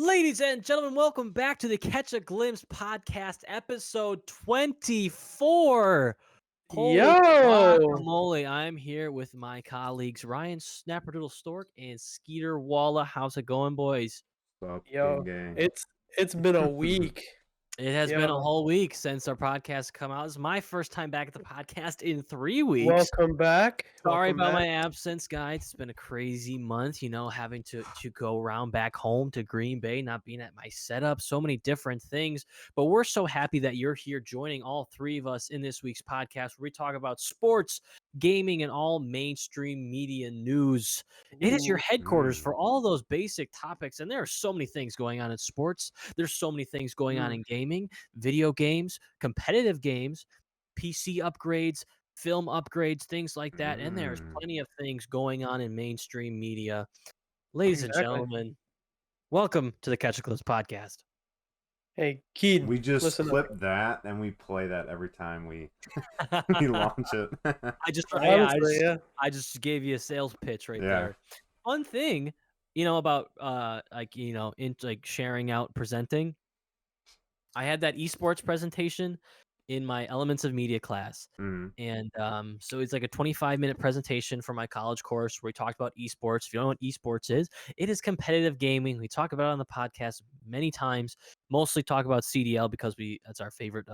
Ladies and gentlemen, welcome back to the Catch a Glimpse podcast, episode 24. Holy Yo! guacamole. I'm here with my colleagues, Ryan Snapperdoodle Stork and Skeeter Walla. How's it going, boys? Sup, Yo, gang. it's been a week. It has been a Yo, whole week since our podcast come out. This is my first time back at the podcast in 3 weeks. welcome back. Sorry Welcome about back. my absence, guys. It's been a crazy month, having to go around back home to Green Bay, not being at my setup, so many different things. But we're so happy that you're here joining all three of us in this week's podcast where we talk about sports, gaming, and all mainstream media news. It is your headquarters for all those basic topics, and there are so many things going on in sports. There's so many things going on in gaming, video games, competitive games, PC upgrades, film upgrades, things like that. And there's plenty of things going on in mainstream media. Ladies and gentlemen, welcome to the Catch a Glimpse podcast. Hey, Keed, We just listen clip that and we play that every time we launch it. I just gave you a sales pitch right there. Fun thing, about sharing out, presenting. I had that esports presentation in my Elements of Media class. And so it's like a 25-minute presentation for my college course where we talked about esports. If you don't know what esports is, it is competitive gaming. We talk about it on the podcast many times, mostly talk about CDL because that's our favorite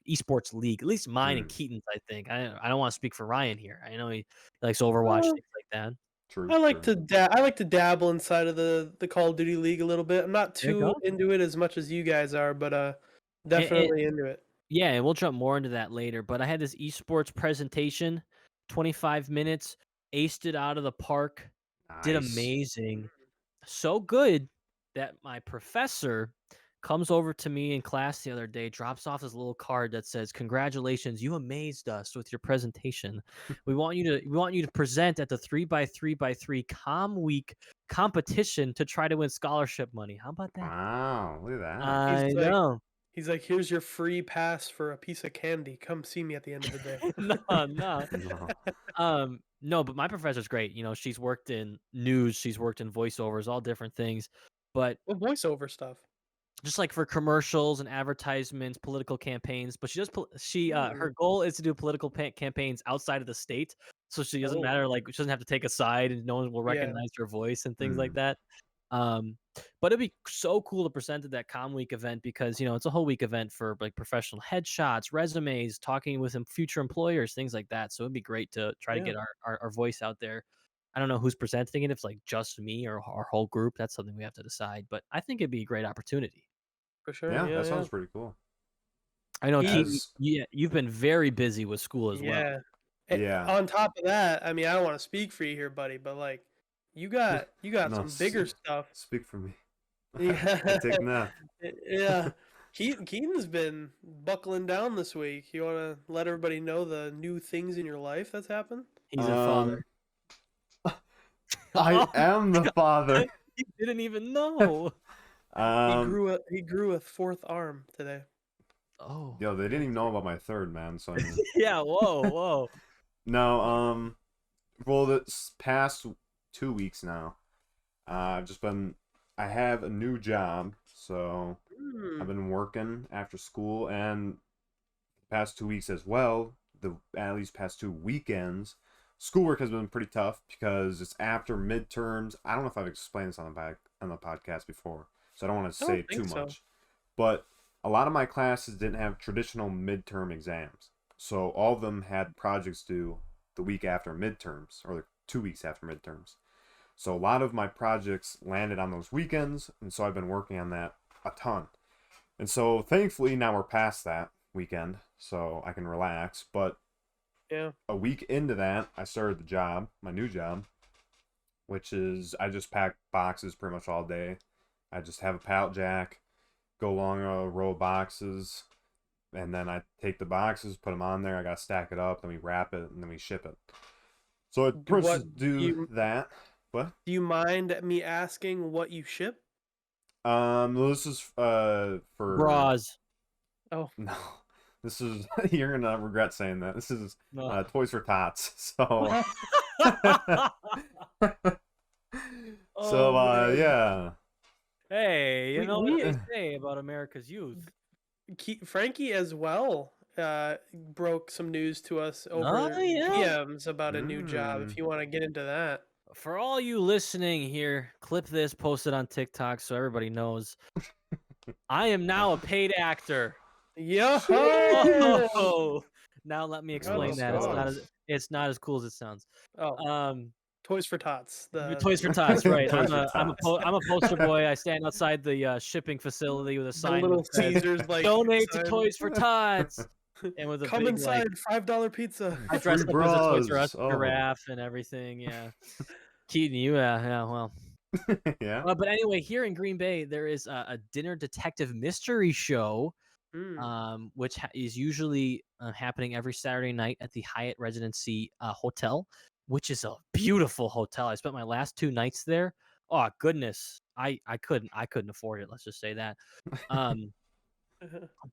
esports league, at least mine and Keaton's, I think. I don't want to speak for Ryan here. I know he likes Overwatch, things like that. True. I like to dabble inside of the Call of Duty League a little bit. I'm not too into it as much as you guys are, but definitely into it. Yeah, and we'll jump more into that later. But I had this esports presentation, 25 minutes, aced it out of the park, did amazing. So good that my professor comes over to me in class the other day, drops off this little card that says, "Congratulations, you amazed us with your presentation. We want you to present at the 3x3x3 Com Week competition to try to win scholarship money." How about that? Wow, look at that. I know. He's like, "Here's your free pass for a piece of candy. Come see me at the end of the day." No. No, but my professor's great. She's worked in news, she's worked in voiceovers, all different things. But What voiceover stuff? just like for commercials and advertisements, political campaigns. But her goal is to do political campaigns outside of the state. So she doesn't matter, like she doesn't have to take a side, and no one will recognize her voice and things like that. But it'd be so cool to present at that Com Week event because it's a whole week event for like professional headshots, resumes, talking with future employers, things like that. So it'd be great to try to get our voice out there. I don't know who's presenting it, if it's like just me or our whole group. That's something we have to decide. But I think it'd be a great opportunity. For sure. Yeah, that sounds pretty cool. I know, you've been very busy with school as well. Yeah. On top of that, I mean, I don't want to speak for you here, buddy, but like, you got some bigger stuff. Speak for me. Yeah. I take that. Yeah. Keaton's been buckling down this week. You want to let everybody know the new things in your life that's happened? He's a father. I am the father. He didn't even know. He grew a fourth arm today. Oh. Yo, they didn't even know about my third, man. So yeah. Whoa. No. Well, this past 2 weeks now, I have a new job, so I've been working after school, and the past 2 weeks as well, at least past 2 weekends, schoolwork has been pretty tough because it's after midterms. I don't know if I've explained this on the podcast before, so I don't want to say too much. But a lot of my classes didn't have traditional midterm exams, so all of them had projects due the week after midterms, or 2 weeks after midterms. So a lot of my projects landed on those weekends, and so I've been working on that a ton. And so thankfully now we're past that weekend, so I can relax. But a week into that, I started the job, my new job, which is I just pack boxes pretty much all day. I just have a pallet jack, go along a row of boxes, and then I take the boxes, put them on there. I got to stack it up, then we wrap it, and then we ship it. So I do that. What? Do you mind me asking what you ship? This is for bras. Oh no, this is you're gonna regret saying that. This is Toys for Tots. So Oh man. Yeah. Hey, you We know what we they say about America's youth. Frankie as well broke some news to us Oh over yeah. DMs about a new job. If Mm. you want to get into that. For all you listening here, clip this, post it on TikTok so everybody knows. I am now a paid actor. Yo! Sheesh. Oh, now let me Round of explain Let's that. go. applause. It's not as cool as it sounds. Oh, Um, Toys for Tots. Toys for Tots, right? Toys for Tots. I'm a poster boy. I stand outside the shipping facility with a the sign that Little says Caesars like "Donate to sign. Toys for Tots," and with a Come big like inside, $5 pizza. I Free dressed up as a Toys R Us bras. Oh. giraffe and everything. Yeah, Keaton, yeah. Well, Yeah. but anyway, here in Green Bay, there is a dinner detective mystery show, Mm. which is usually happening every Saturday night at the Hyatt Residency Hotel, which is a beautiful hotel. I spent my last 2 nights there. Oh goodness, I couldn't afford it. Let's just say that. Um,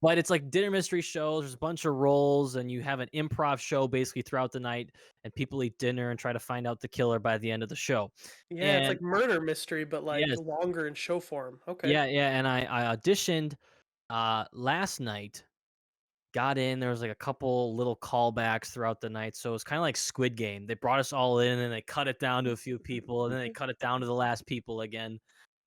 but it's like dinner mystery shows. There's a bunch of roles, and you have an improv show basically throughout the night, and people eat dinner and try to find out the killer by the end of the show. Yeah, it's And like murder mystery, but like yes, longer in show form. Okay. yeah, and I auditioned last night. Got in. There was like a couple little callbacks throughout the night, so it's kind of like Squid Game. They brought us all in, and they cut it down to a few people, and then they cut it down to the last people again.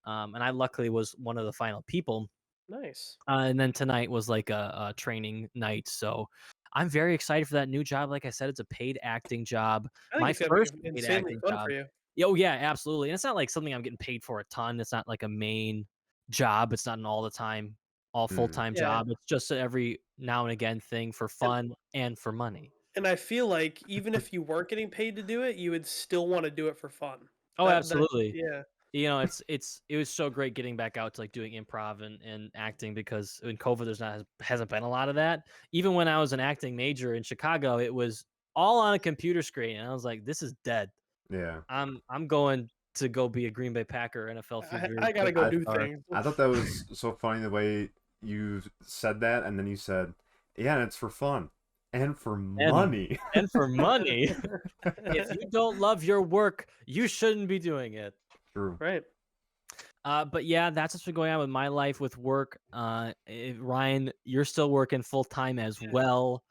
And I luckily was one of the final people. Nice. And then tonight was like a training night, so I'm very excited for that new job. Like I said, it's a paid acting job. I think My it's gonna be first paid insanely acting fun job. for you. Oh yeah, absolutely. And it's not like something I'm getting paid for a ton. It's not like a main job. It's not an all the time, all full Mm. time Yeah. job. It's just a every now and again thing for And fun and for money. and I feel like even if you weren't getting paid to do it, you would still want to do it for fun. Oh, That absolutely. yeah. You know, it was so great getting back out to like doing improv and acting because in COVID there's not hasn't been a lot of that. Even when I was an acting major in Chicago, it was all on a computer screen, and I was like, this is dead. Yeah. I'm going to go be a Green Bay Packer NFL I gotta go I do star. things. I thought that was so funny the way you said that, and then you said, "Yeah, and it's for fun and for money." And for money. If you don't love your work, you shouldn't be doing it. True. Right. But yeah, that's what's been going on with my life with work. Ryan, you're still working full time as well.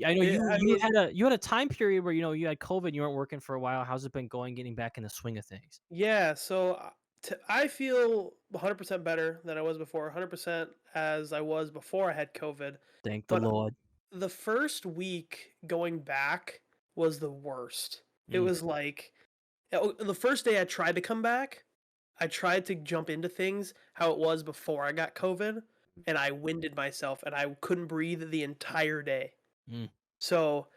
I know Yeah, I mean, you had a time period where you had COVID, and you weren't working for a while. How's it been going, getting back in the swing of things? yeah, so I feel 100% better than I was before, 100% as I was before I had COVID. Thank the But Lord. the first week going back was the worst. It Mm, was like the first day I tried to come back, I tried to jump into things how it was before I got COVID, and I winded myself and I couldn't breathe the entire day. mm, So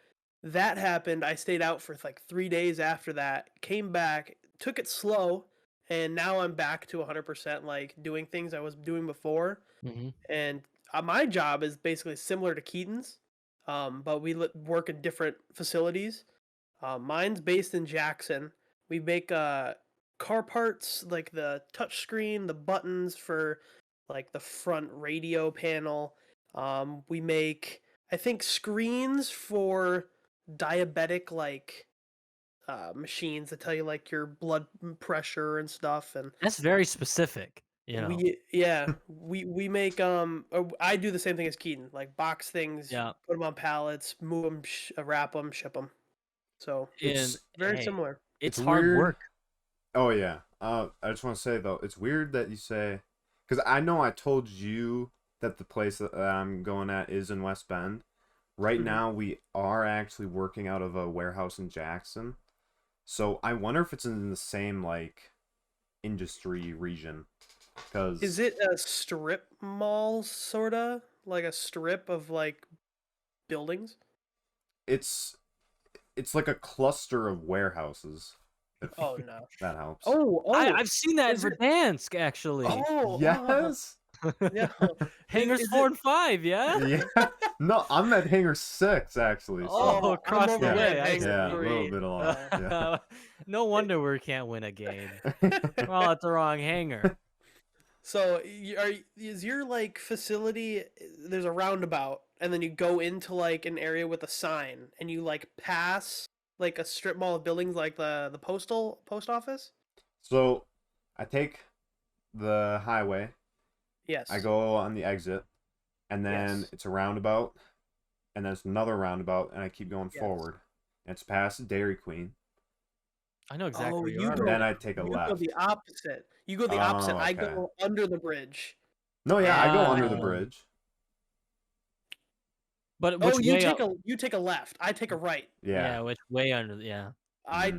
that happened. I stayed out for like 3 days after that, came back, took it slow, and now I'm back to 100% like doing things I was doing before. hmm And my job is basically similar to Keaton's, but we work in different facilities. Mine's based in Jackson. We make car parts like the touchscreen, the buttons for like the front radio panel. We make, I think, screens for diabetic like machines that tell you like your blood pressure and stuff. And That's very specific. You know. we make I do the same thing as Keaton, like box things, Yeah. put them on pallets, move them, wrap them, ship them. So And It's very hey, similar. it's it's hard weird. work. Oh yeah. I just want to say though, it's weird that you say, because I know I told you that the place that I'm going at is in West Bend. Right Mhm. now, we are actually working out of a warehouse in Jackson. So I wonder if it's in the same like industry region. Because Is it a strip mall sorta? Like a strip of like buildings? it's it's like a cluster of warehouses. If Oh no. that helps. I've seen that in Is it Verdansk actually. Yes. yeah. Hangars Is 4 it and 5, yeah? Yeah. No, I'm at Hangar 6 actually. Oh, So across I'm the over yeah, way. at I Hangar yeah, a little 3. bit along. Yeah. No wonder we can't win a game. Well, at the wrong hangar. So, is your like facility? There's a roundabout, and then you go into like an area with a sign, and you like pass like a strip mall of buildings, like the post office. So I take the highway. Yes. I go on the exit, and then Yes. it's a roundabout, and then it's another roundabout, and I keep going Yes. forward. And it's past Dairy Queen. I know exactly Oh, where you you are And right then go I now. take a you go left. the opposite. You go the opposite. Oh, I okay. go under the bridge. No, yeah, I go under the Oh. bridge. But Oh, which way up? you take a left. I take a right. Yeah. Which way under? Yeah.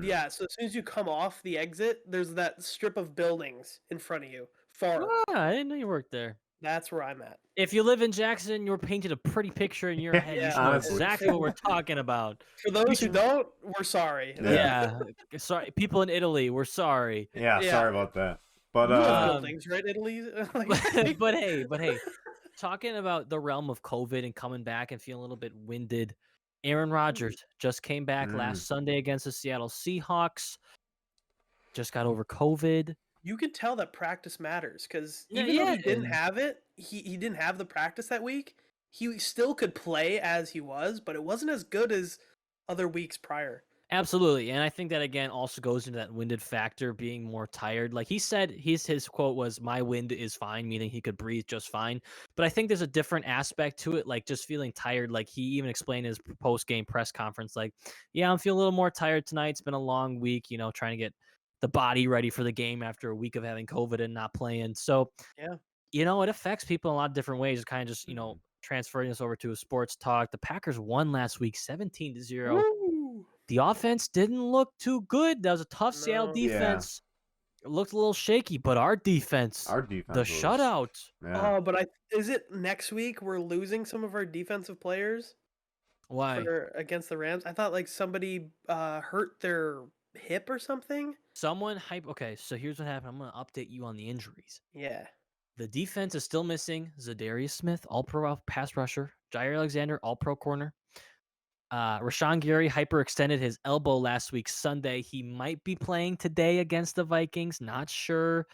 Yeah, so as soon as you come off the exit, there's that strip of buildings in front of you. Far. Ah, I didn't know you worked there. That's where I'm at. If you live in Jackson, you're painted a pretty picture in your head. You Yeah. should know Honestly. exactly what we're talking about. For You those who should, don't, we're sorry. Yeah. yeah. Sorry, people in Italy, we're sorry. Yeah, Yeah. sorry about that. But You have Um, buildings, right, Italy? but hey, talking about the realm of COVID and coming back and feeling a little bit winded. Aaron Rodgers just came back last Sunday against the Seattle Seahawks. Just got over COVID. You can tell that practice matters because No, even though yeah. he didn't have it, he didn't have the practice that week. He still could play as he was, but it wasn't as good as other weeks prior. Absolutely. And I think that again also goes into that winded factor, being more tired. Like he said, his quote was, "My wind is fine," meaning he could breathe just fine. But I think there's a different aspect to it, like just feeling tired. Like he even explained in his post game press conference, like, "Yeah, I'm feeling a little more tired tonight. It's been a long week, trying to get the body ready for the game after a week of having COVID and not playing." So, Yeah. it affects people in a lot of different ways. It's kind of just, transferring this over to a sports talk. The Packers won last week 17-0. Woo! The offense didn't look too good. That was a tough Seattle No. Yeah. defense. It looked a little shaky, but our defense, Our the defense was shutout. Yeah. Oh, but is it next week we're losing some of our defensive players Why? for against the Rams? I thought like somebody hurt their hip or something. Okay, so here's what happened. I'm going to update you on the injuries. Yeah. The defense is still missing Zadarius Smith, all-pro pass rusher, Jair Alexander, all-pro corner. Rashawn Gary hyperextended his elbow last week Sunday. He might be playing today against the Vikings. Not sure.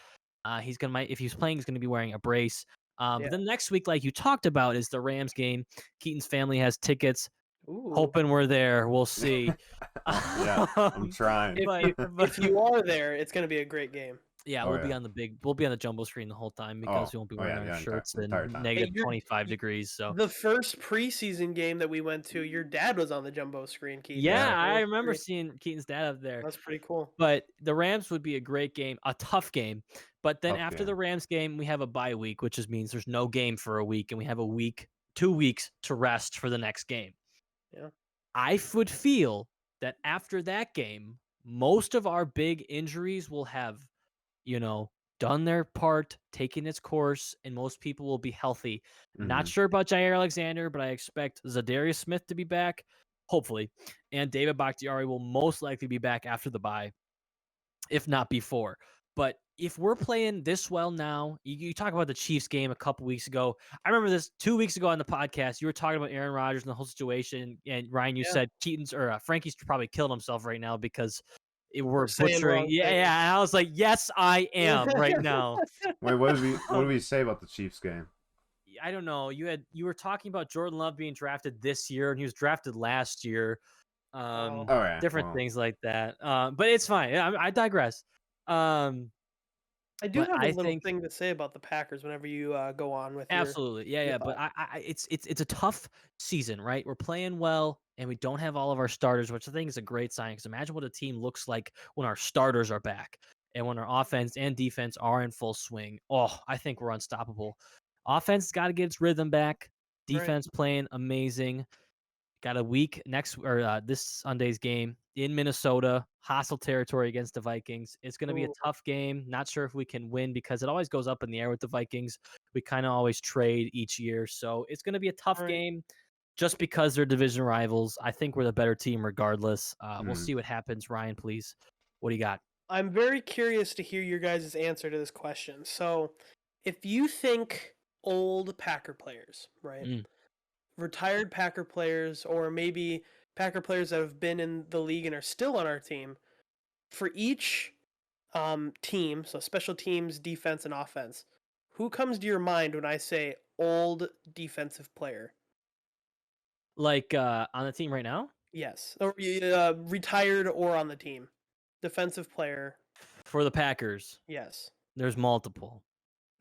If he's playing, he's gonna be wearing a brace. Yeah. But then next week, like you talked about, is the Rams game. Keaton's family has tickets. Ooh. Hoping we're there. We'll see. Yeah, I'm trying. If you are there, it's going to be a great game. Yeah, Oh, we'll be yeah. We'll be on the jumbo screen the whole time because we won't be wearing our shirts entire and time. negative Hey, 25 degrees. So The first preseason game that we went to, your dad was on the jumbo screen, Keith. yeah, Yeah. I remember seeing Keaton's dad up there. That's pretty cool. But the Rams would be a great game, a tough game. But then Tough after game. the Rams game, we have a bye week, which just means there's no game for a week, and we have 2 weeks to rest for the next game. Yeah. I would feel that after that game, most of our big injuries will have, done their part, taken its course, and most people will be healthy. Not Mhm. sure about Jair Alexander, but I expect Zadarius Smith to be back, hopefully. And David Bakhtiari will most likely be back after the bye, if not before. But if we're playing this well now, you talk about the Chiefs game a couple weeks ago. I remember this 2 weeks ago on the podcast. You were talking about Aaron Rodgers and the whole situation. And Ryan, you said Frankie's probably killed himself right now because we're saying butchering. wrong Yeah. things. And I was like, yes, I am right now. Wait, what did we say about the Chiefs game? I don't know. You were talking about Jordan Love being drafted this year, and he was drafted last year. Oh. Oh yeah, Different things like that. But it's fine. I digress. I do But have a I little think thing to say about the Packers whenever you go on with absolutely, yeah. your But thought. it's a tough season, right? We're playing well, and we don't have all of our starters, which I think is a great sign. Because imagine what a team looks like when our starters are back, and when our offense and defense are in full swing. Oh, I think we're unstoppable. Offense has got to get its rhythm back. Right. Defense playing amazing. Got a week this Sunday's game in Minnesota, hostile territory against the Vikings. It's going to be a Ooh. tough game. Not sure if we can win because it always goes up in the air with the Vikings. We kind of always trade each year. So it's going to be a tough Right. game just because they're division rivals. I think we're the better team regardless. We'll Mhm. see what happens. Ryan, please. What do you got? I'm very curious to hear your guys' answer to this question. So, if you think old Packer players, right? Mm. Retired Packer players, or maybe Packer players that have been in the league and are still on our team, for each team, so special teams, defense, and offense, who comes to your mind when I say old defensive player? Like on the team right now? Yes. Or retired or on the team. Defensive player. For the Packers. Yes. There's multiple.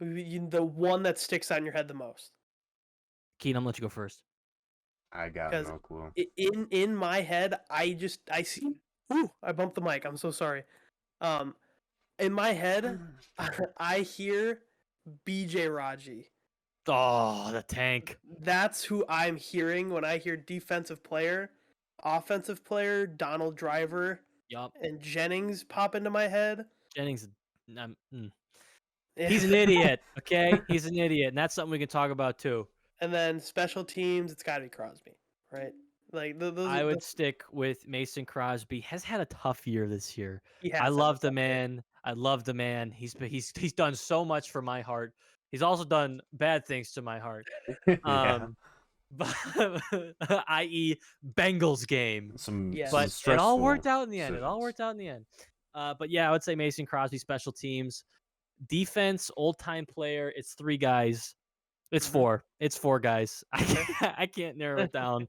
The one that sticks out in your head the most. Keen, I'm gonna let you go first. I got Because no clue. in my head, I see. Ooh, I bumped the mic. I'm so sorry. In my head, I hear BJ Raji. Oh, the tank. That's who I'm hearing when I hear defensive player. Offensive player, Donald Driver Yup. and Jennings pop into my head. Jennings, Yeah. he's an idiot. Okay, he's an idiot, and that's something we can talk about too. And then special teams, it's got to be Crosby, right? Like those. I would stick with Mason Crosby. Has had a tough year this year. He I has had a love the tough year. man. I love the man. He's done so much for my heart. He's also done bad things to my heart. Yeah. But i.e. Bengals game. Some Yes. But it stressful all worked out in the end. It all decisions. worked out in the end. But yeah, I would say Mason Crosby, special teams. Defense, old time player. It's 3 guys. It's Mhm. 4. It's 4 guys. I can't narrow it down.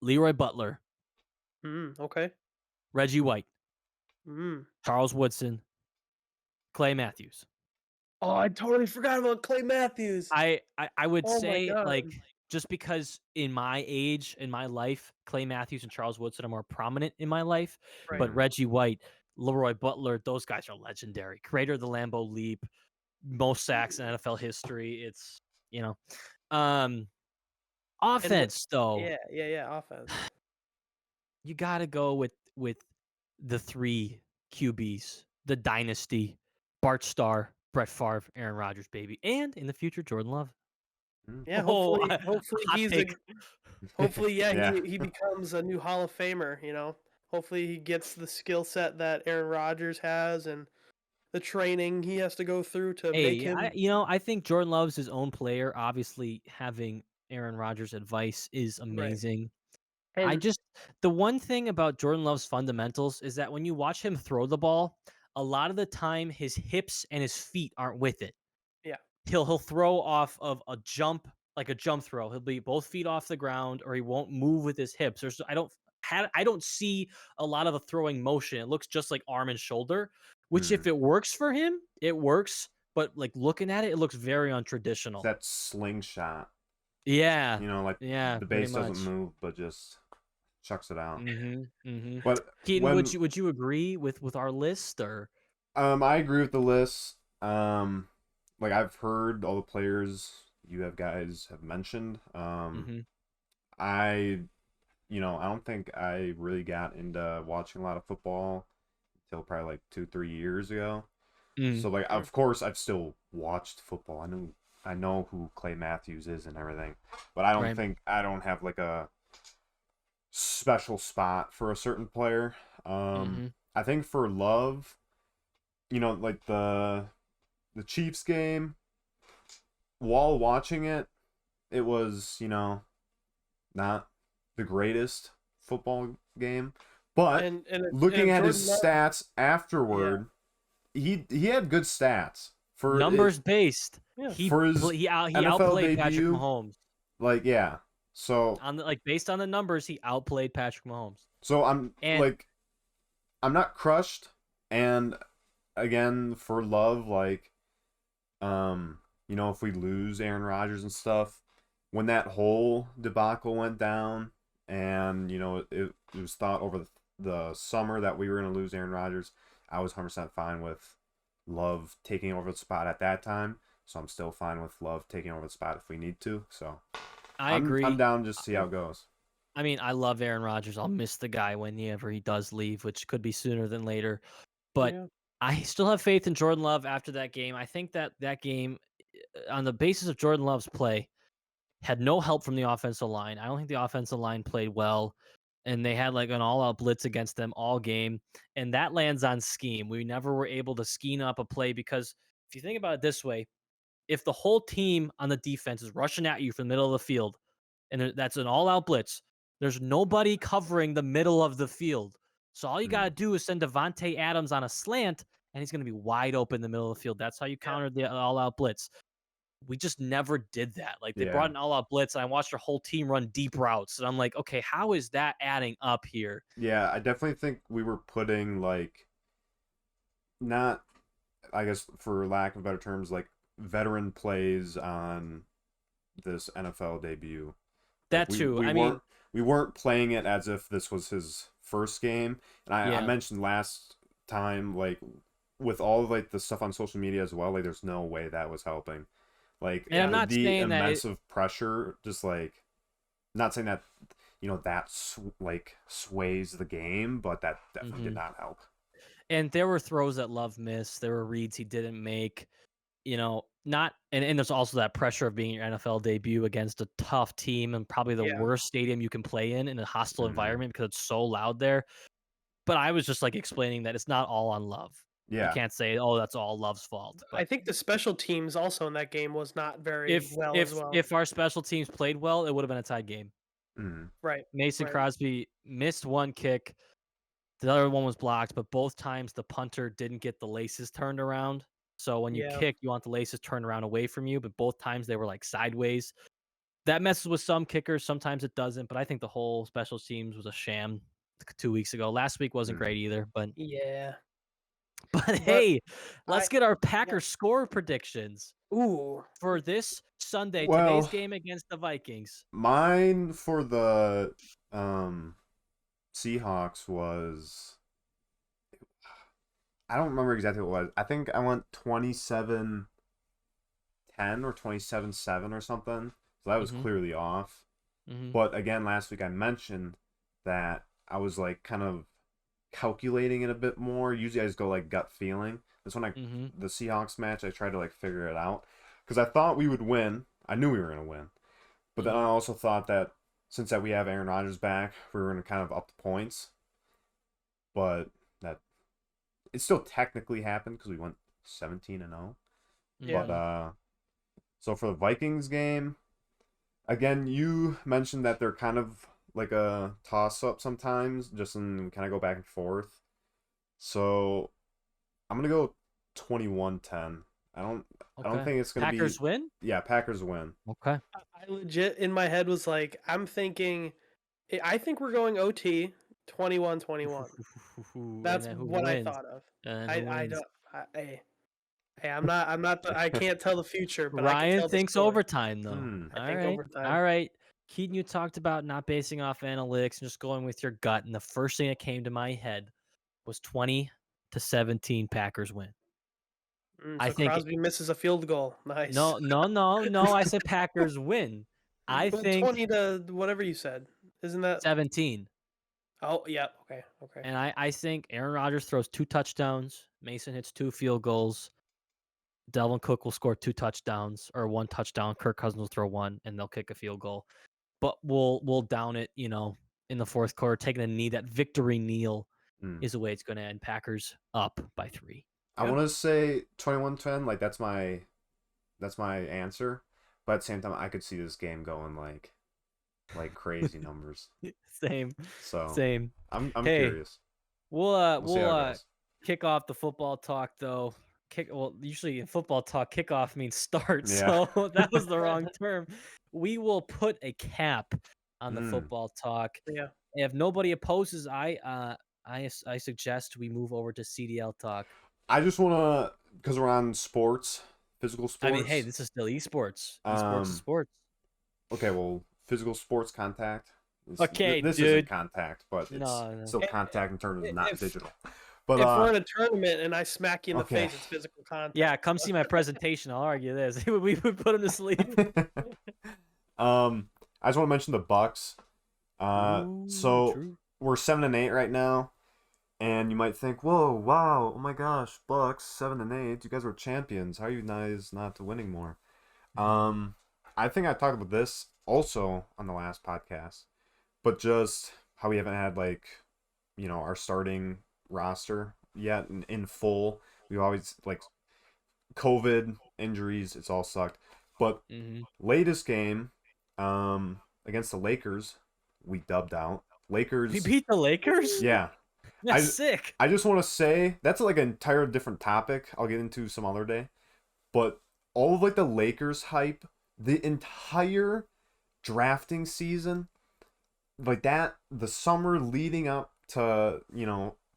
Leroy Butler, Okay. Reggie White, Mm. Charles Woodson, Clay Matthews. Oh, I totally forgot about Clay Matthews. I would Oh my say, God. like, just because in my age, in my life, Clay Matthews and Charles Woodson are more prominent in my life. Right. But Reggie White, Leroy Butler, those guys are legendary. Creator of the Lambeau Leap, most sacks in NFL history. It's, offense though. Yeah. Offense. You got to go with the 3 QBs, the dynasty, Bart Starr, Brett Favre, Aaron Rodgers, baby, and in the future, Jordan Love. Yeah. Oh, Hopefully hot he's take. hopefully Yeah. he becomes a new Hall of Famer. Hopefully he gets the skill set that Aaron Rodgers has and the training he has to go through to make Hey, him. I think Jordan Love's his own player. Obviously, having Aaron Rodgers' advice is Right. amazing. And The one thing about Jordan Love's fundamentals is that when you watch him throw the ball, a lot of the time his hips and his feet aren't with it. yeah. He'll throw off of a jump, like a jump throw. He'll be both feet off the ground, or he won't move with his hips. I don't see a lot of the throwing motion. It looks just like arm and shoulder, which if it works for him, it works. But like looking at it, it looks very untraditional. That slingshot. Yeah. Like Yeah, the pretty base doesn't much. move, but just chucks it out. But Keaton, when would you agree with our list or? I agree with the list. Like I've heard all the players you guys have mentioned. I don't think I really got into watching a lot of football until probably like 2-3 years ago. So like of course I've still watched football. I know who Clay Matthews is and everything, but I don't think I don't have like a special spot for a certain player. I think for Love, like the Chiefs game, while watching it, it was, not the greatest football game. But looking at his stats afterward, he had good stats for numbers based. Yeah. He for his outplayed Patrick debut. Mahomes. Like so based on the numbers, he outplayed Patrick Mahomes. So I'm not crushed, and again for Love, like if we lose Aaron Rodgers and stuff, when that whole debacle went down, and it was thought over the summer that we were going to lose Aaron Rodgers, I was 100% fine with Love taking over the spot at that time. So I'm still fine with Love taking over the spot if we need to. So I agree. I'm down just to see how it goes. I mean, I love Aaron Rodgers. I'll miss the guy whenever he does leave, which could be sooner than later. But I still have faith in Jordan Love after that game. I think that game, on the basis of Jordan Love's play, had no help from the offensive line. I don't think the offensive line played well, and they had like an all-out blitz against them all game, and that lands on scheme. We never were able to scheme up a play because if you think about it this way, if the whole team on the defense is rushing at you from the middle of the field, and that's an all-out blitz, there's nobody covering the middle of the field. So all you got to do is send Devontae Adams on a slant, and he's going to be wide open in the middle of the field. That's how you countered the all-out blitz. We just never did that. Like, they brought an all-out blitz, and I watched their whole team run deep routes, and I'm like, okay, how is that adding up here? Yeah, I definitely think we were putting, like, not, I guess for lack of better terms, like veteran plays on this NFL debut. Like That too. I mean, we weren't playing it as if this was his first game. And I yeah. mentioned last time, like with all of like the stuff on social media as well, like there's no way that was helping. Like And I'm Yeah. not the saying that immense of pressure, just like not saying that that like sways the game, but that definitely did Mhm. not help. And there were throws that Love missed. There were reads he didn't make. Not and there's also that pressure of being your NFL debut against a tough team and probably the Yeah. worst stadium you can play in a hostile Mhm. environment because it's so loud there. But I was just like explaining that it's not all on Love. You Yeah. can't say, "Oh, that's all Love's fault." I But think the special teams also in that game was not very if well as if well. if our special teams played well, it would have been a tied game. Mhm. Right. Mason Right. Crosby missed one kick. The other one was blocked, but both times the punter didn't get the laces turned around. So when you Yeah. kick, you want the laces turned around away from you, but both times they were like sideways. That messes with some kickers. Sometimes it doesn't, but I think the whole special teams was a sham 2 weeks ago. Last week wasn't Mhm. great either, but Yeah. but But hey, let's I get our yeah. Packers score predictions Ooh. for this Sunday, today's Well, game against the Vikings. mine for the Seahawks was, I don't remember exactly what it was. I think I went 27-10 or 27-7 or something. So that was Mhm. clearly off. Mhm. But again, last week I mentioned that I was like kind of calculating it a bit more. Usually I just go like gut feeling. This one, Mhm. the Seahawks match, I tried to like figure it out because I thought we would win. I knew we were gonna win, but then I Mhm. also thought that since that we have Aaron Rodgers back, we were gonna kind of up the points. But that it still technically happened because we went 17-0. Yeah. But Mhm. so for the Vikings game, again, you mentioned that they're kind of like a toss up sometimes, just in kind of go back and forth. So I'm gonna go 21-10. I don't Okay. think it's gonna be. Packers win? Yeah, Packers win. Okay. I legit in my head was like, I'm thinking I think we're going OT 21-21. And That's then who what I wins? thought of. And then who I wins? don't hey, I'm not I can't tell the future, but I can Ryan tell the thinks score. overtime, though. Hmm. I All think right. overtime. All right. Keaton, you talked about not basing off analytics and just going with your gut. And the first thing that came to my head was 20-17 Packers win. I So think Crosby misses a field goal. Nice. no, no, no, no. I said Packers win. I Well, think 20 to whatever you said. Isn't that 17. Oh, yeah. Okay. Okay. And I think Aaron Rodgers throws 2 touchdowns. Mason hits 2 field goals. Delvin Cook will score 2 touchdowns or 1 touchdown. Kirk Cousins will throw 1, and they'll kick a field goal. But we'll down it, in the fourth quarter, taking a knee. That victory kneel Hmm. is the way it's going to end. Packers up by 3. I Yeah. want to say 21-10. Like that's my answer. But at the same time, I could see this game going like crazy numbers. Same, So same. I'm Hey, curious. we'll uh We'll see how we'll it uh goes. kick off the football talk though. Usually in football talk, kickoff means start, Yeah. so that was the wrong term. We will put a cap on the Hmm. football talk. Yeah. If nobody opposes, I suggest we move over to CDL talk. I just wanna, because we're on sports, physical I mean, hey, sports. this is still esports. Esports is Um. sports. Okay. Well, physical sports contact. Okay, This isn't dude. contact, but it's No, no. still contact in terms of not If digital. But if we're in a tournament and I smack you in the okay. face, it's physical Yeah, contact. come see my presentation. I'll argue this. We would put him to sleep. I just want to mention the Bucks. Ooh, So true. we're 7-8 right now, and you might think, "Whoa, wow, oh my gosh, Bucks 7-8. You guys were champions. How are you guys not winning more?" Um, I think I talked about this also on the last podcast, but just how we haven't had like, our starting roster yet in full. We always like COVID injuries. It's all sucked. But Mm-hmm. latest game, against the Lakers, we dubbed out. We Lakers, beat the Lakers? yeah. That's I sick. I just want to say that's like an entire different topic. I'll get into some other day. But all of like the Lakers hype, the entire drafting season, like that, the summer leading up to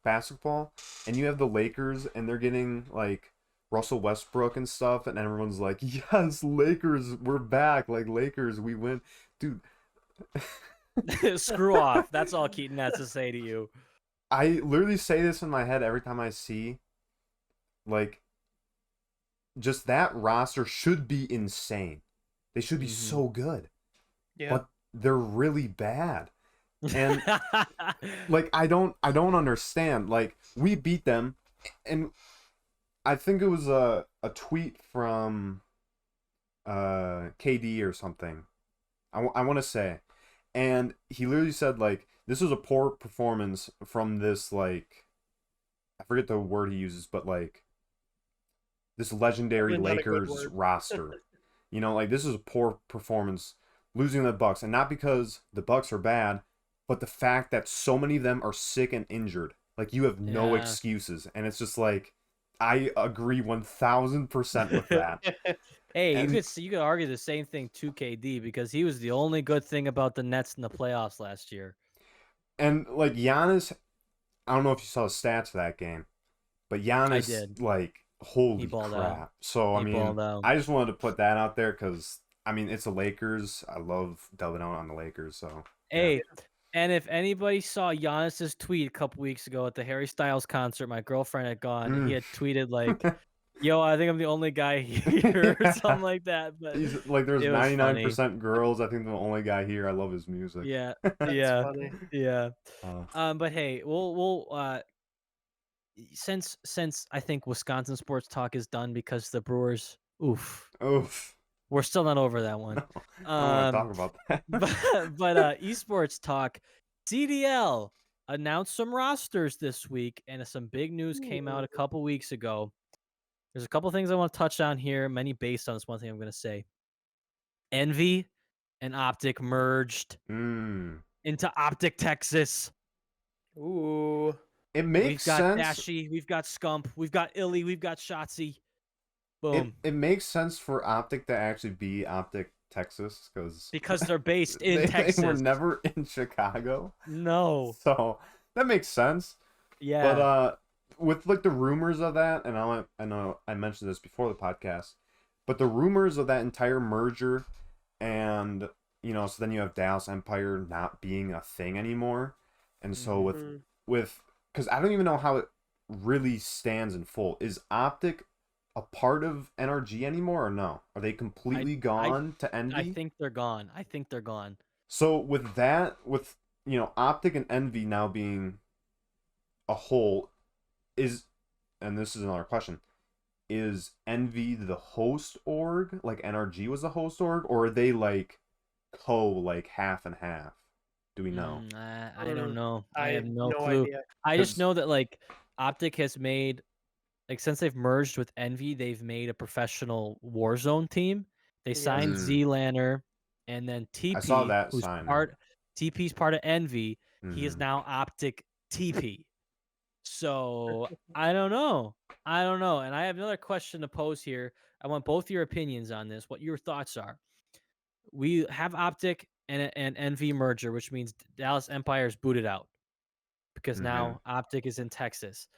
basketball, and you have the Lakers, and they're getting like Russell Westbrook and stuff, and everyone's like, "Yes, Lakers, we're back! Like Lakers, we win, dude." Screw off. That's all Keaton has to say to you. I literally say this in my head every time I see, like, just that roster should be insane. They should be so good, Yeah. but they're really bad. And like I don't understand. Like we beat them, and I think it was a tweet from KD or something. I want to say, and he literally said like this was a poor performance from this, like, I forget the word he uses, but like this legendary Probably not a good Lakers word. roster. You know, like this is a poor performance losing the Bucks, and not because the Bucks are bad, but the fact that so many of them are sick and injured. Like you have no Yeah. excuses, and it's just like I agree 1000% with that. Hey, And you could argue the same thing to KD because he was the only good thing about the Nets in the playoffs last year. like Giannis, I don't know if you saw the stats of that game, but I Giannis, did. like, He holy balled crap. out. So I He mean, balled out. I just wanted to put that out there because I mean it's the Lakers. I love doubling out on the Lakers. So yeah. Hey, and if anybody saw Giannis's tweet a couple weeks ago at the Harry Styles concert, my girlfriend had gone. He had tweeted like, "Yo, I think I'm the only guy here," or something like that. But He's like, there's it was funny. 99% girls. I think the only guy here. I love his music. Yeah, That's yeah, funny. yeah. Uh, But hey, we'll since I think Wisconsin sports talk is done because the Brewers, oof, oof. we're still not over that one. No, I don't want to talk about that. But esports talk, CDL announced some rosters this week, and some big news came out a couple weeks ago. There's a couple things I want to touch on here, many based on this one thing I'm going to say. Envy and Optic merged into Optic Texas. Ooh. It makes We've got sense. Dashy, we've got Scump, we've got Illy, we've got Shotzi. Boom. It makes sense for Optic to actually be Optic Texas because they're based in Texas. They were never in Chicago. No. So that makes sense. Yeah. But with like the rumors of that, and I know I mentioned this before the podcast, but the rumors of that entire merger, and you know, so then you have Dallas Empire not being a thing anymore, and so with because I don't even know how it really stands in full. Is Optic a part of NRG anymore or no? Are they completely gone to Envy? I think they're gone. I think they're gone. So with that, with you know, Optic and Envy now being a whole, and this is another question, is Envy the host org, like NRG was the host org, or are they like like half and half? Do we know? I don't know. I have no no clue. idea. I just know that like Optic has made, like, since they've merged with Envy, they've made a professional Warzone team. They signed Z-Lanner, and then TP, I saw that who's sign. TP's part of Envy. He is now Optic TP. So I don't know. And I have another question to pose here. I want both your opinions on this. What your thoughts are. We have Optic and Envy merger, which means Dallas Empire is booted out because now Optic is in Texas.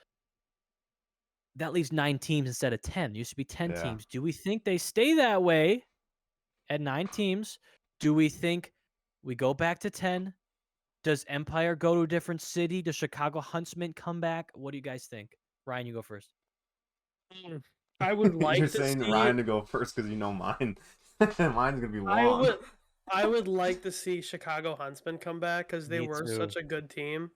That leaves 9 teams instead of 10. It used to be 10 teams. Do we think they stay that way at 9 teams? Do we think we go back to 10? Does Empire go to a different city? Does Chicago Huntsman come back? What do you guys think? Ryan, you go first. I would like You're to saying see Ryan to go first because you know mine. Mine's gonna be long. I would like to see Chicago Huntsmen come back because they Me were too. such a good team.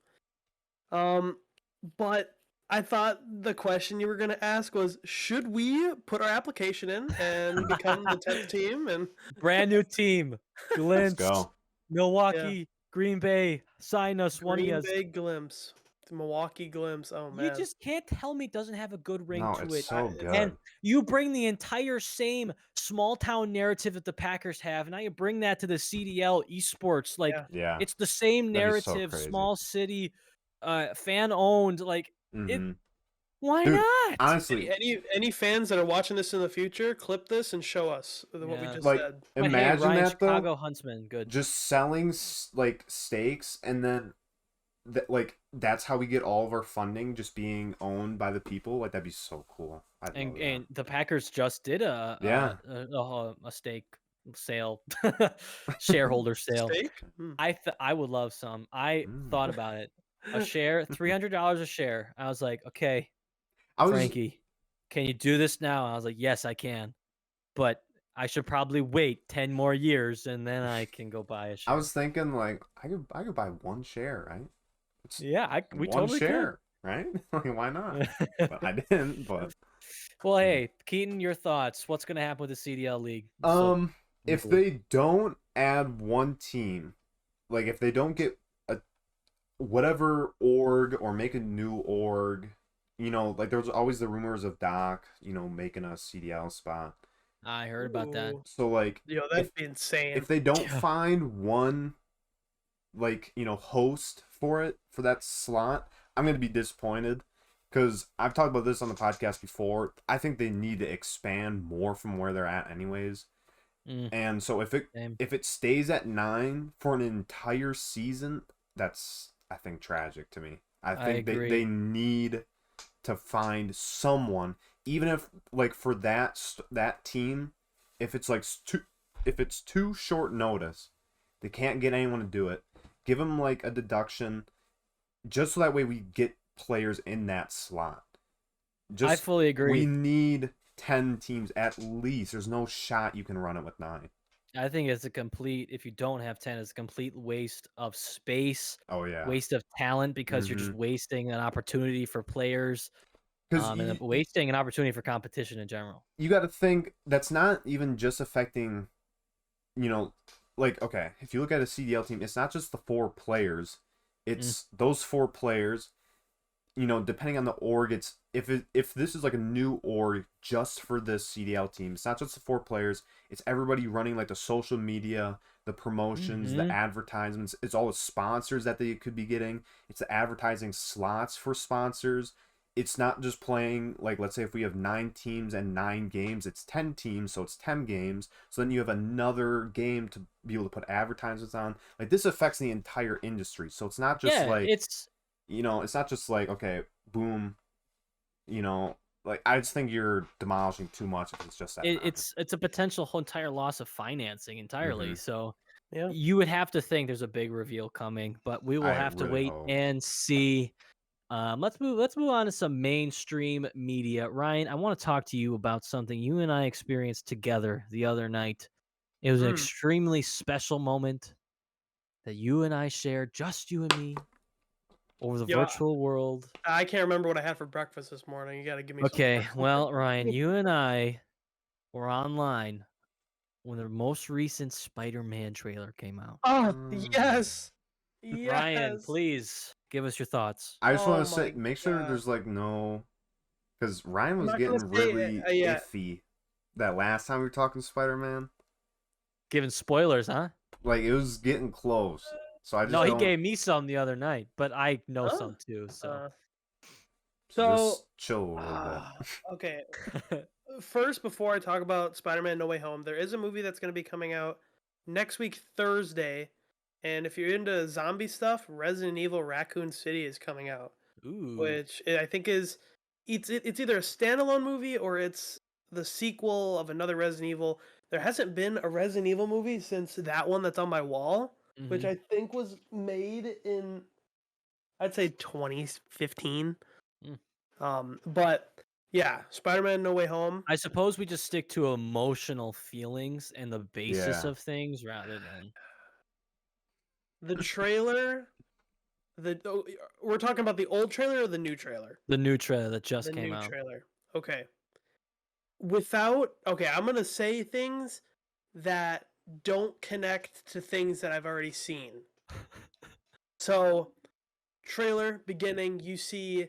But I thought the question you were going to ask was, should we put our application in and become the 10th team? And brand new team, Let's Glimpse, go. Milwaukee, Green Bay, sign us. Green Bay Glimpse, Milwaukee Glimpse. Oh man, you just can't tell me it doesn't have a good ring to it's it. so good. And you bring the entire same small town narrative that the Packers have, and now you bring that to the CDL esports. Like, it's the same narrative, small city, fan owned. Like, it. Why not? Honestly, any fans that are watching this in the future, clip this and show us what we just said. Imagine Ryan, that Chicago though. Huntsman, good. Just selling like steaks and then like that's how we get all of our funding, just being owned by the people. Like that'd be so cool. I'd love that. And the Packers just did Yeah. a stake sale, shareholder sale. Steak? Hmm. I would love some. I Mm. thought about it. A share, $300 a share. I was like, okay, I was Frankie, can you do this now? I was like, yes, I can, but I should probably wait 10 more years and then I can go buy a I share. was thinking like I could buy one share, right? It's Yeah, we one totally could. share, right? Like why not? But I didn't. But Well, hey, Keaton, your thoughts. What's going to happen with the CDL League? So, if locally. they don't add one team, like if they don't get a whatever org or make a new org, like there was always the rumors of Doc, making a CDL spot. I heard about that. Ooh. So like Yo, that'd be insane. if they don't Yeah. find one like host for that slot, I'm gonna be disappointed because I've talked about this on the podcast before. I think they need to expand more from where they're at anyways. Mm, And so same. if it stays at 9 for an entire season, that's I think tragic to me. I I think agree. they need to find someone, even if like for that team, if it's like if it's too short notice, they can't get anyone to do it. Give them like a deduction, just so that way we get players in that slot. I Just fully we agree. need 10 teams at least. There's no shot you can run it with 9. I think it's a complete, if you don't have 10, it's a complete waste of space, Oh yeah. waste of talent because you're just Mhm. wasting an opportunity for players, Cuz and wasting an opportunity for competition in general. you got to think that's not even just affecting, you know, like okay, if you look at a CDL team, it's not just the 4 players. Mm. It's those 4 players, depending on the org, if this is like a new org just for this CDL team, it's not just the 4 players, it's everybody running like the social media, the promotions, the Mhm. advertisements, it's all the sponsors that they could be getting, it's the advertising slots for sponsors. It's not just playing like let's say if we have 9 teams and 9 games, it's 10 teams, so it's 10 games. So then you have another game to be able to put advertisements on. Like this affects the entire industry. So it's not just Yeah, like it's it's not just like okay, boom, like I just think you're demolishing too much if it's just that nine. it's a potential whole entire loss of financing entirely. Mm-hmm. So Yeah. you would have to think there's a big reveal coming, but we will I have to really wait hope. and see. Let's move on to some mainstream media. Ryan, I want to talk to you about something you and I experienced together the other night. It was an Hmm. extremely special moment that you and I shared, just you and me, over the Yo, virtual world. I can't remember what I had for breakfast this morning. You got to give me some. Okay, well, Ryan, you and I were online when the most recent Spider-Man trailer came out. Oh, Mm. yes. Ryan, Yes. please give us your thoughts. I just want Oh to say, my make sure god. there's like no, because Ryan I'm was not gonna getting say really yeah. iffy that last time we were talking Spider-Man. Giving spoilers, huh? Like it was getting close, so I No, just he don't. gave me some the other night, but I know Huh? some too, so. Uh, So so, just chill a little bit. okay. First, before I talk about Spider-Man No Way Home, there is a movie that's going to be coming out next week, Thursday. And if you're into zombie stuff, Resident Evil Raccoon City is coming out, Ooh. which I think is it's either a standalone movie or it's the sequel of another Resident Evil. There hasn't been a Resident Evil movie since that one that's on my wall, which Mhm. I think was made in I'd say 2015. Mm. But yeah, Spider-Man No Way Home. I suppose we just stick to emotional feelings and the basis Yeah. of things rather than The trailer, we're talking about the old trailer or the new trailer? the new trailer that The just came new out. trailer. Okay. Okay, I'm going to say things that don't connect to things that I've already seen. So, trailer beginning, you see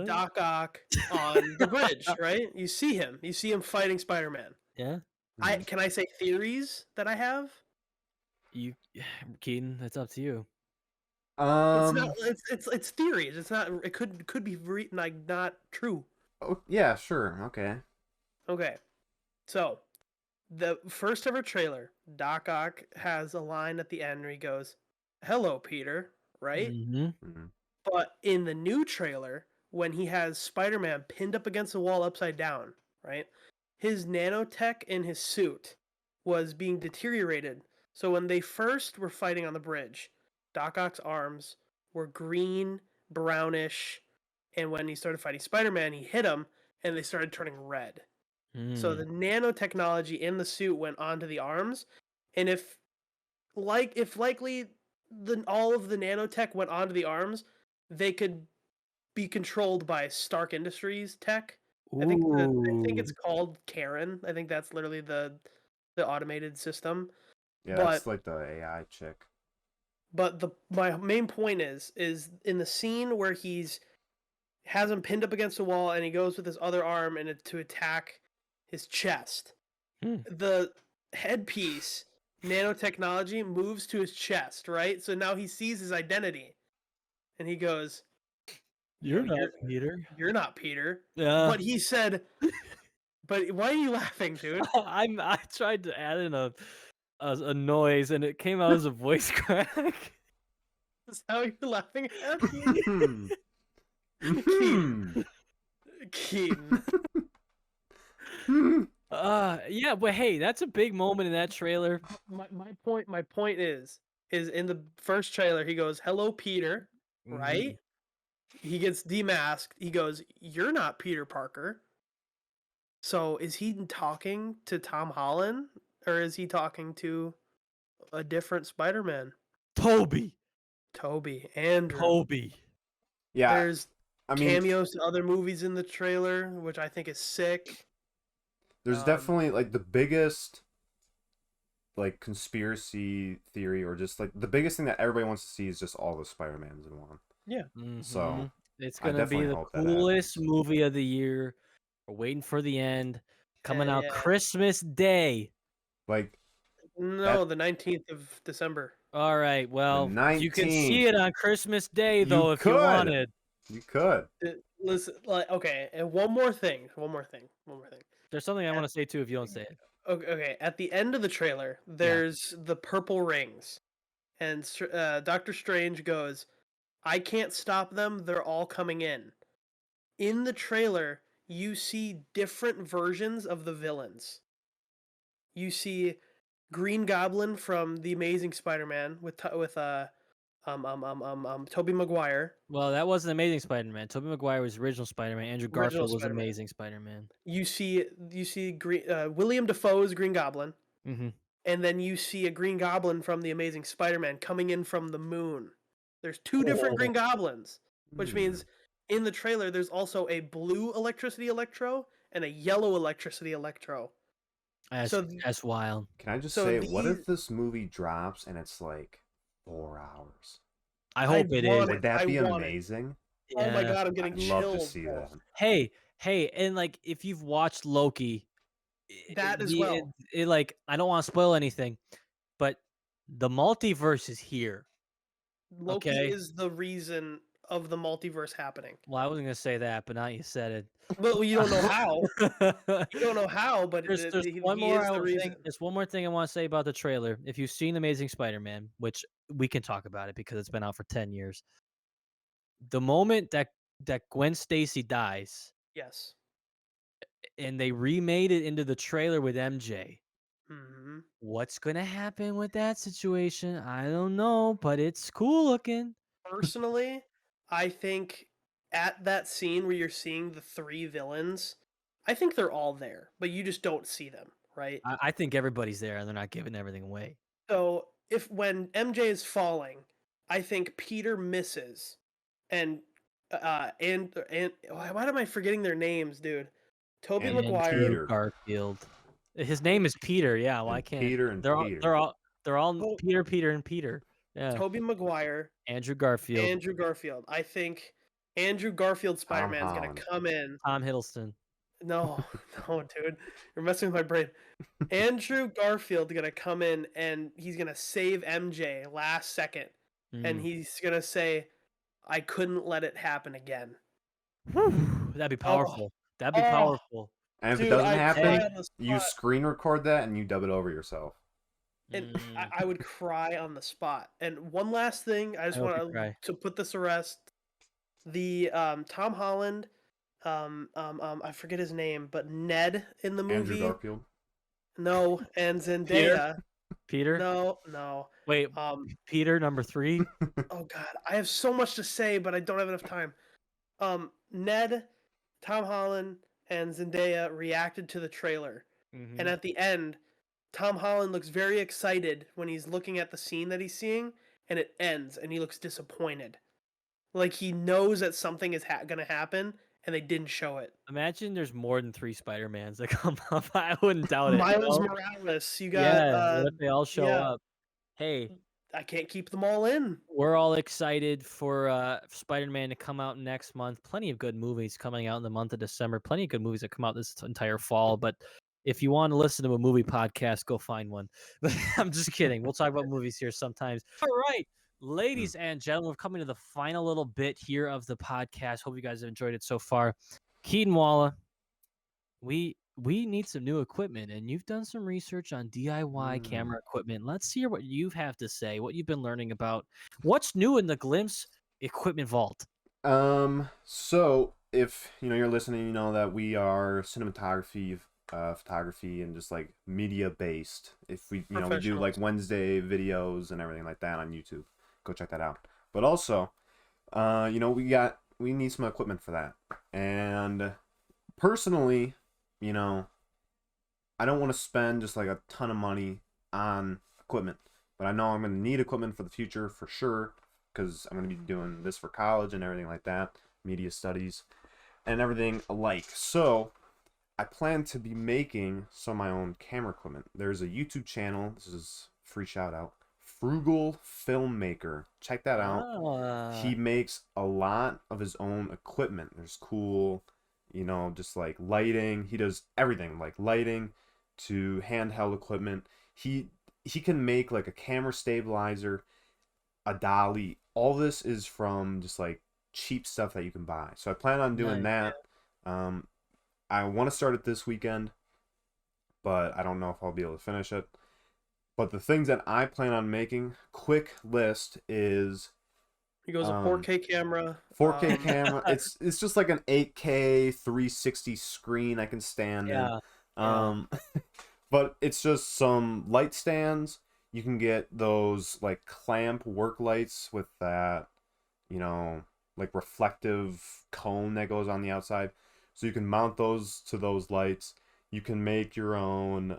Doc Ock on the bridge, right? You see him. You see him fighting Spider-Man. Yeah. Can I say theories that I have? You Keaton, that's up to you. It's not. Um. It's theories. It's not. It could be like not true. Oh, yeah. Sure. Okay. Okay, so the first ever trailer, Doc Ock has a line at the end where he goes, "Hello, Peter," right? Mm-hmm. Mhm. But in the new trailer, when he has Spider-Man pinned up against the wall upside down, right? His nanotech in his suit was being deteriorated. So when they first were fighting on the bridge, Doc Ock's arms were green, brownish, and when he started fighting Spider-Man, he hit him and they started turning red. So the nanotechnology in the suit went onto the arms, and if likely all of the nanotech went onto the arms, they could be controlled by Stark Industries tech. I think it's Ooh. called Karen. I think that's literally the automated system. Yeah, But that's like the AI chick. the my main point is in the scene where has him pinned up against the wall and he goes with his other arm and to attack his chest. Hmm. The headpiece nanotechnology moves to his chest, right? So now he sees his identity and he goes, You're not you're Peter. you're not Peter." Yeah. But he said, "But why are you laughing, dude?" I tried to add in a noise and it came out as a voice crack. Is that what you're laughing at? Mhm. Keaton. Mhm. Keaton. Mhm. Yeah, but hey, that's a big moment in that trailer. My point is in the first trailer he goes, "Hello, Peter," Mhm. right? He gets demasked. He goes, "You're not Peter Parker." So is he talking to Tom Holland or is he talking to a different Spider-Man? Toby. Toby, Andrew. Toby. Yeah, There's I mean, cameos to other movies in the trailer, which I think is sick. there's Um, definitely like the biggest like conspiracy theory or just like the biggest thing that everybody wants to see is just all the Spider-Mans in one. yeah, So It's I gonna be definitely the hope that coolest happens. movie of the year. We're waiting for the end. Coming out yeah. Christmas Day. Like No, that the 19th of December. All right. the Well, you can see 19th. it on Christmas Day You though if you could. wanted. You could. Listen, like, okay, and one more thing. There's something I At, want to say too if you don't say it. okay, at the end of the trailer, Yeah. there's the purple rings, and Doctor Strange goes, "I can't stop them. They're all coming in." In the trailer, you see different versions of the villains. You see Green Goblin from the Amazing Spider-Man with Tobey Maguire, Well, that wasn't Amazing Spider-Man. Tobey Maguire was original Spider-Man. Andrew original Garfield was Spider-Man. Amazing Spider-Man. You see William Dafoe's Green Goblin, Mm-hmm. and then you see a Green Goblin from the Amazing Spider-Man coming in from the moon. There's two different Oh, Green Goblins, which Hmm. means in the trailer there's also a blue electricity Electro and a yellow electricity Electro. that's So that's wild. Can I just so say, what these if this movie drops and it's like 4 hours? I I hope it is. want it. Would that I be want it. amazing? Oh my Yeah. god, I'm getting I'd love to chills, see bro. that. Hey, and like if you've watched Loki, That as well. like I don't want to spoil anything, but the multiverse is here. Loki Okay. is the reason of the multiverse happening. Well, I wasn't gonna say that, but now you said Well, you don't know how. it. You don't know how, but There's one he more is the thing. reason. There's one more thing I want to say about the trailer. If you've seen Amazing Spider-Man, which we can talk about it because it's been out for 10 years, the moment that Gwen Stacy dies Yes. and they remade it into the trailer with MJ, hmm what's gonna happen with that situation? I don't know, but it's cool looking. Personally, I think at that scene where you're seeing the three villains, I think they're all there, but you just don't see them, right? I think everybody's there and they're not giving everything away. So if when MJ is falling, I think Peter misses, and why am I forgetting their names, dude? Toby Andrew Maguire. Peter Garfield. His name is Peter. Yeah, why and can't Peter and they're all Peter. they're all To- Peter, and Peter. Yeah, Toby Maguire, Andrew Garfield, Andrew Garfield. I think Andrew Garfield Tom Spider-Man's gonna Holland. come in. Tom Hiddleston. No, no, dude, you're messing with my brain. Andrew Garfield gonna come in and he's gonna save MJ last second, and Mm. he's gonna say, "I couldn't let it happen again." Whew, that'd be Oh, powerful. That'd be oh, powerful. And if it dude, doesn't I'd cry happen, Hey, on the you spot. screen record that and you dub it over yourself. and Mm, I would cry on the spot. And one last thing, I I just hope you want cry. to put this to rest. The Tom Holland, I forget his name, but Ned in the Andrew movie. Garfield. No, and Peter? Zendaya. Peter? No. Wait, Um, Peter number 3? oh God, I have so much to say, but I don't have enough time. Ned, Tom Holland, and Zendaya reacted to the trailer, and Mm-hmm. at the end, Tom Holland looks very excited when he's looking at the scene that he's seeing, and it ends, and he looks disappointed, like he knows that something is gonna happen, and they didn't show it. Imagine there's more than 3 Spider-Mans that come up. I wouldn't doubt it, you Miles know? Morales, you got Yeah, what if they all show yeah, up? Hey, I can't keep them all in. we're all excited for Spider-Man to come out next month. Plenty of good movies coming out in the month of December. Plenty of good movies that come out this entire fall. But if you want to listen to a movie podcast, go find one. But I'm just kidding. We'll talk about movies here sometimes. All right, Hmm. ladies and gentlemen, we're coming to the final little bit here of the podcast. Hope you guys have enjoyed it so far. Keaton Walla, we need some new equipment, and you've done some research on DIY Mm. camera equipment. Let's hear what you have to say, what you've been learning about what's new in the Glimpse equipment vault. So if you're listening, you know that we are cinematography, photography, and just like media based. If we do like Professionals. Wednesday videos and everything like that on YouTube, go check that out. But also, we need some equipment for that. And personally, you know, I don't want to spend just like a ton of money on equipment, but I know I'm going to need equipment for the future for sure because I'm going to be doing this for college and everything like that, media studies and everything alike. So I plan to be making some of my own camera equipment. There's a YouTube channel. This is free shout out. Frugal Filmmaker. Check that out. Ah, He makes a lot of his own equipment. There's cool, just like lighting. He does everything like lighting to handheld equipment. He can make like a camera stabilizer, a dolly. All this is from just like cheap stuff that you can buy. So I plan on doing nice. that. Um, I want to start it this weekend, but I don't know if I'll be able to finish it. But the things that I plan on making, quick list is He goes a um 4K camera. 4K camera. It's just like an 8K 360 screen I can stand in. Yeah, yeah. Um but it's just some light stands. You can get those like clamp work lights with that, you know, like reflective cone that goes on the outside. So you can mount those to those lights. You can make your own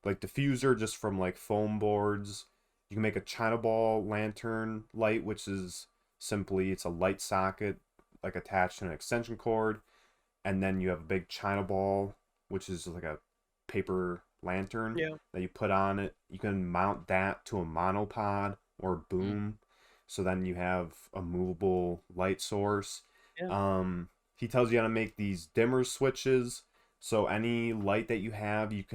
like diffuser just from like foam boards. You can make a China ball lantern light, which is simply it's a light socket like attached to an extension cord, and then you have a big China ball, which is like a paper lantern Yeah, that you put on it. You can mount that to a monopod or Mm, boom, so then you have a movable light source. yeah. He tells you how to make these dimmer switches. So any light that you have, it's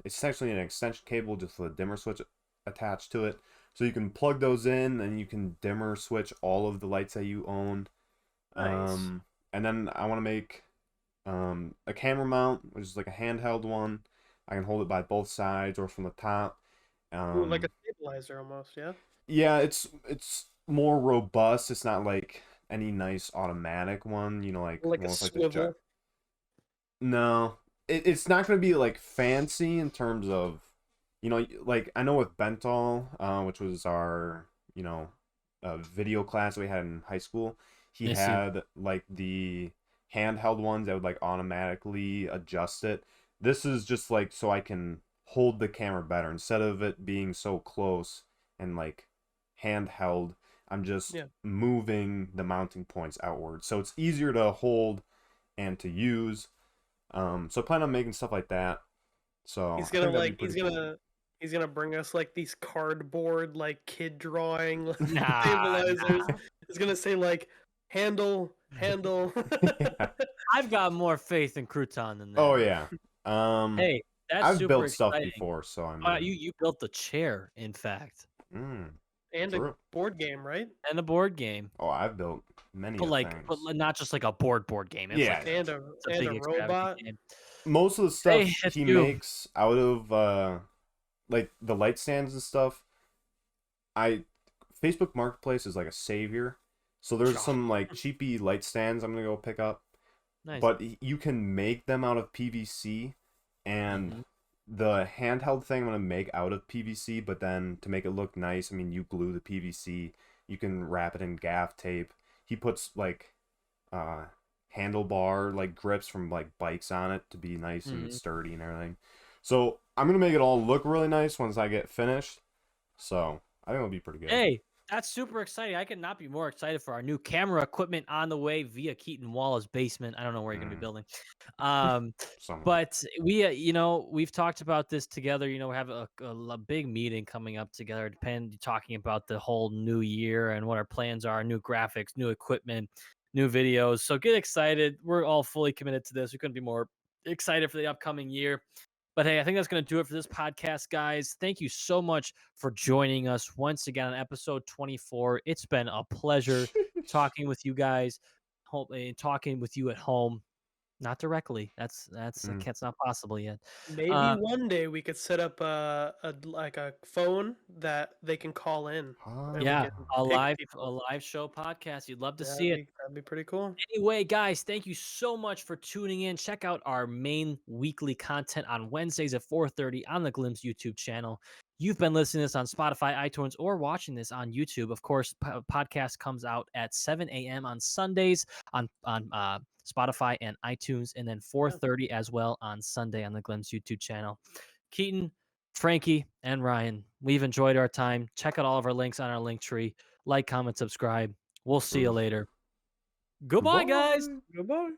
essentially an extension cable just with a dimmer switch attached to it. So you can plug those in and you can dimmer switch all of the lights that you own. nice. And then I want to make a camera mount, which is like a handheld one. I can hold it by both sides or from the top. Ooh, like a Um, stabilizer almost. Yeah. yeah, it's more robust. It's not like any nice automatic one, like Like a one with like the jet. swivel. No, it's not gonna be like fancy in terms of, like I know with Bentall, which was our, video class we had in high school, he I see. had like the handheld ones that would like automatically adjust it. This is just like so I can hold the camera better instead of it being so close and like handheld. I'm just Yeah. moving the mounting points outward, so it's easier to hold and to use. So I plan on making stuff like that. So He's I gonna think that'd be like pretty cool. he's gonna bring us like these cardboard like kid drawing like, Nah, stabilizers. nah. It's gonna say like handle. Yeah. I've got more faith in Crouton than Oh that. yeah. Um, Hey, that's I've super built stuff exciting. before, so I You mean, you built the chair, in fact, mm, And a true. board game, right? and a board game. Oh, I've built many But of like, but things. not just like a board game. It's Yeah, like yeah. And a a big extravagant robot. game. Most of the Hey, stuff it's he you. makes out of like the light stands and stuff. I Facebook Marketplace is like a savior. So there's some like cheapy light stands I'm gonna go pick up. Nice. But you can make them out of PVC, and the handheld thing I'm gonna make out of PVC. But then to make it look nice, I mean, you glue the PVC. You can wrap it in gaff tape. He puts like handlebar like grips from like bikes on it to be nice and sturdy and everything. So I'm gonna make it all look really nice once I get finished. So I think it'll be pretty good. Hey, that's super exciting. I could not be more excited for our new camera equipment on the way via Keaton Wallace's basement. I don't know where you're going to be building. Somewhere. But we, we've talked about this together. We have a big meeting coming up together, talking about the whole new year and what our plans are, new graphics, new equipment, new videos. So get excited. We're all fully committed to this. We couldn't be more excited for the upcoming year. But hey, I think that's going to do it for this podcast, guys. Thank you so much for joining us once again on episode 24. It's been a pleasure talking with you guys, talking with you at home. Not directly. That's not possible yet. Maybe one day we could set up like a phone that they can call in. And Yeah, we can a pick live people. show podcast. You'd love to see it. That'd be pretty cool. Anyway, guys, thank you so much for tuning in. Check out our main weekly content on Wednesdays at 4:30 on the Glimpse YouTube channel. You've been listening to this on Spotify, iTunes, or watching this on YouTube. Of course, podcast comes out at 7 a.m. on Sundays on Spotify and iTunes, and then 4:30 as well on Sunday on the Glimpse YouTube channel. Keaton, Frankie, and Ryan, we've enjoyed our time. Check out all of our links on our link tree. Like, comment, subscribe. We'll see you later. Goodbye, guys. Goodbye.